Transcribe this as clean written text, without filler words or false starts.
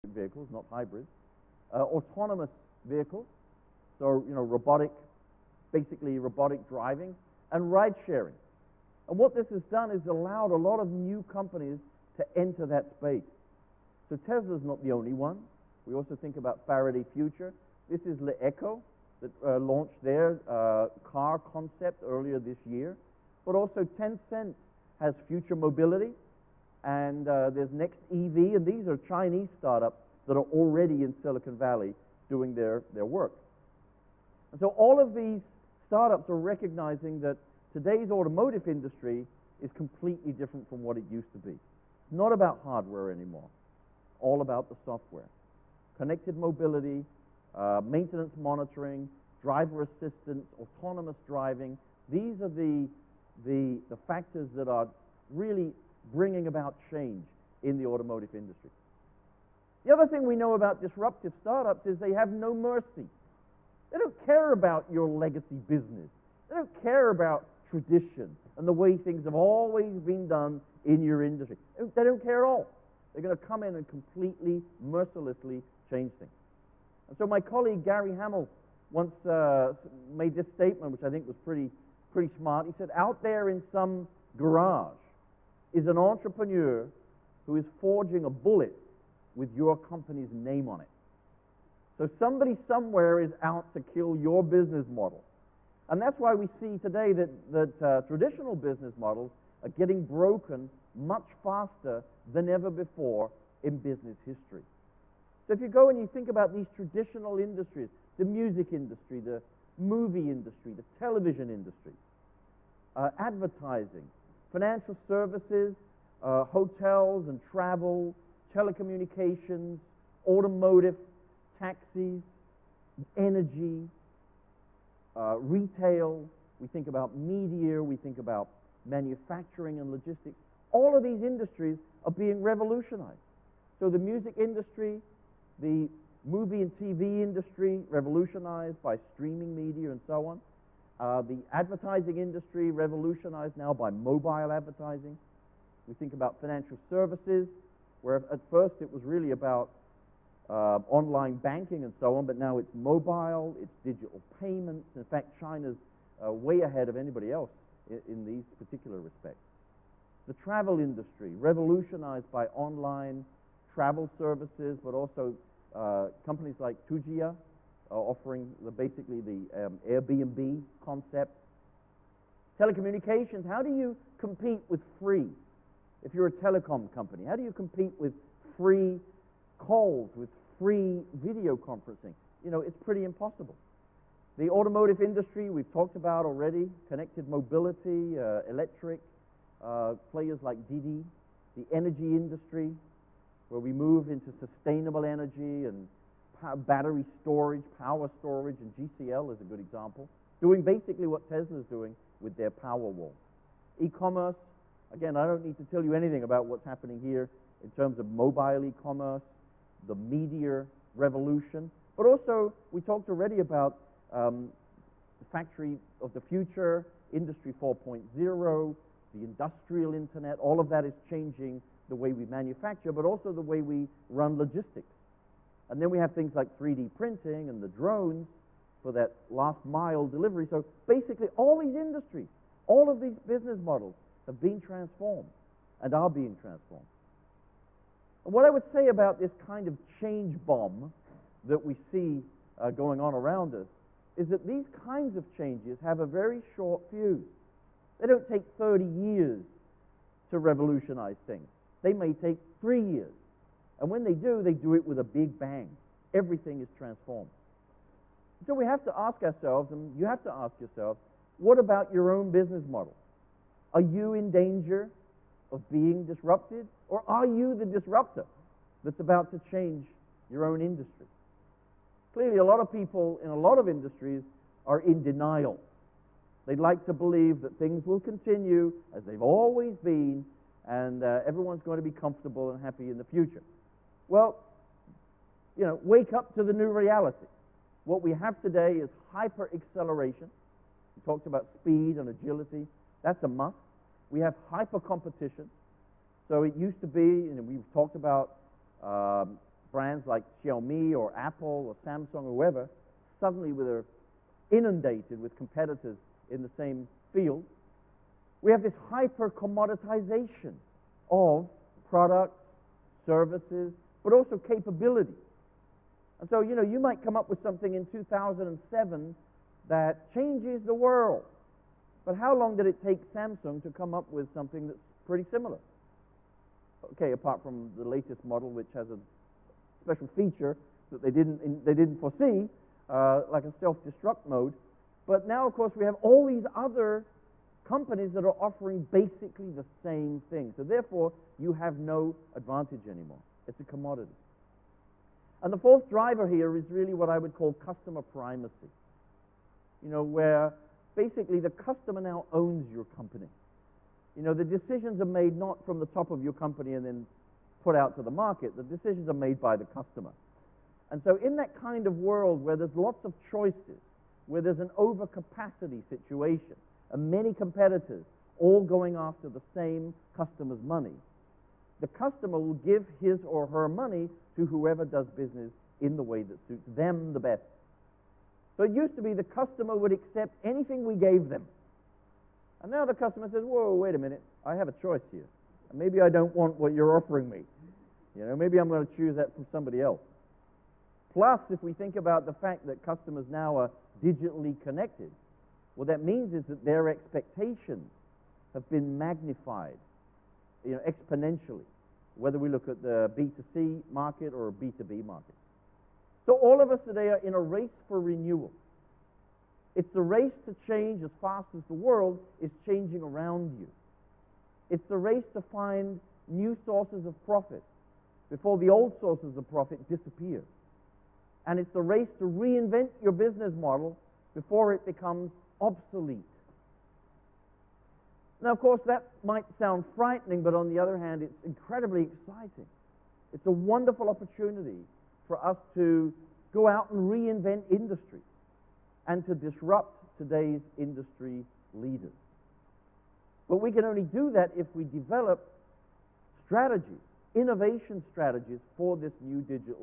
vehicles, not hybrids, autonomous vehicles, so basically robotic driving, and ride sharing. And what this has done is allowed a lot of new companies to enter that space. So Tesla's not the only one. We also think about Faraday Future. This is LeEco that launched their car concept earlier this year. But also Tencent has Future Mobility, and there's Next EV, and these are Chinese startups that are already in Silicon Valley doing their work. And so all of these startups are recognizing that today's automotive industry is completely different from what it used to be. It's not about hardware anymore, all about the software. Connected mobility, maintenance monitoring, driver assistance, autonomous driving. These are the factors that are really bringing about change in the automotive industry. The other thing we know about disruptive startups is they have no mercy. They don't care about your legacy business. They don't care about tradition and the way things have always been done in your industry. They don't care at all. They're going to come in and completely, mercilessly change things. And so my colleague Gary Hamel once made this statement, which I think was pretty smart. He said, out there in some garage is an entrepreneur who is forging a bullet with your company's name on it. So somebody somewhere is out to kill your business model. And that's why we see today that traditional business models are getting broken much faster than ever before in business history. So if you go and you think about these traditional industries, the music industry, the movie industry, the television industry, advertising, financial services, hotels and travel, telecommunications, automotive, taxis, energy, retail, we think about media, we think about manufacturing and logistics. All of these industries are being revolutionized. So the music industry, the movie and TV industry, revolutionized by streaming media and so on. The advertising industry, revolutionized now by mobile advertising. We think about financial services, where at first it was really about online banking and so on, but now it's mobile, it's digital payments. In fact, China's way ahead of anybody else in these particular respects. The travel industry, revolutionized by online travel services, but also companies like Tujia offering basically the Airbnb concept. Telecommunications, how do you compete with free? If you're a telecom company, how do you compete with free calls, with free video conferencing? It's pretty impossible. The automotive industry, we've talked about already, connected mobility, electric, players like Didi. The energy industry, where we move into sustainable energy and battery storage, power storage, and GCL is a good example, doing basically what Tesla's doing with their Powerwall. E-commerce, again, I don't need to tell you anything about what's happening here in terms of mobile e-commerce, the media revolution, but also we talked already about the factory of the future, Industry 4.0, the industrial internet. All of that is changing the way we manufacture, but also the way we run logistics. And then we have things like 3D printing and the drones for that last mile delivery. So basically all these industries, all of these business models have been transformed and are being transformed. And what I would say about this kind of change bomb that we see going on around us is that these kinds of changes have a very short fuse. They don't take 30 years to revolutionize things. They may take 3 years. And when they do it with a big bang. Everything is transformed. So we have to ask ourselves, and you have to ask yourself, what about your own business model? Are you in danger of being disrupted? Or are you the disruptor that's about to change your own industry? Clearly, a lot of people in a lot of industries are in denial. They'd like to believe that things will continue as they've always been, and everyone's going to be comfortable and happy in the future. Well, wake up to the new reality. What we have today is hyper-acceleration. We talked about speed and agility. That's a must. We have hyper-competition. So it used to be, we've talked about brands like Xiaomi or Apple or Samsung or whoever suddenly are inundated with competitors in the same field. We have this hyper-commoditization of products, services, but also capability. And so, you might come up with something in 2007 that changes the world. But how long did it take Samsung to come up with something that's pretty similar? Okay, apart from the latest model, which has a special feature that they didn't foresee, like a self-destruct mode. But now, of course, we have all these other companies that are offering basically the same thing. So therefore, you have no advantage anymore. It's a commodity. And the fourth driver here is really what I would call customer primacy. Where basically the customer now owns your company. The decisions are made not from the top of your company and then put out to the market. The decisions are made by the customer. And so in that kind of world where there's lots of choices, where there's an overcapacity situation, and many competitors all going after the same customer's money, the customer will give his or her money to whoever does business in the way that suits them the best. So it used to be the customer would accept anything we gave them. And now the customer says, whoa, wait a minute, I have a choice here. And maybe I don't want what you're offering me. Maybe I'm going to choose that from somebody else. Plus, if we think about the fact that customers now are digitally connected, what that means is that their expectations have been magnified, exponentially, whether we look at the B2C market or a B2B market. So all of us today are in a race for renewal. It's the race to change as fast as the world is changing around you. It's the race to find new sources of profit before the old sources of profit disappear. And it's the race to reinvent your business model before it becomes obsolete. Now, of course, that might sound frightening, but on the other hand, it's incredibly exciting. It's a wonderful opportunity for us to go out and reinvent industry and to disrupt today's industry leaders. But we can only do that if we develop strategies, innovation strategies for this new digital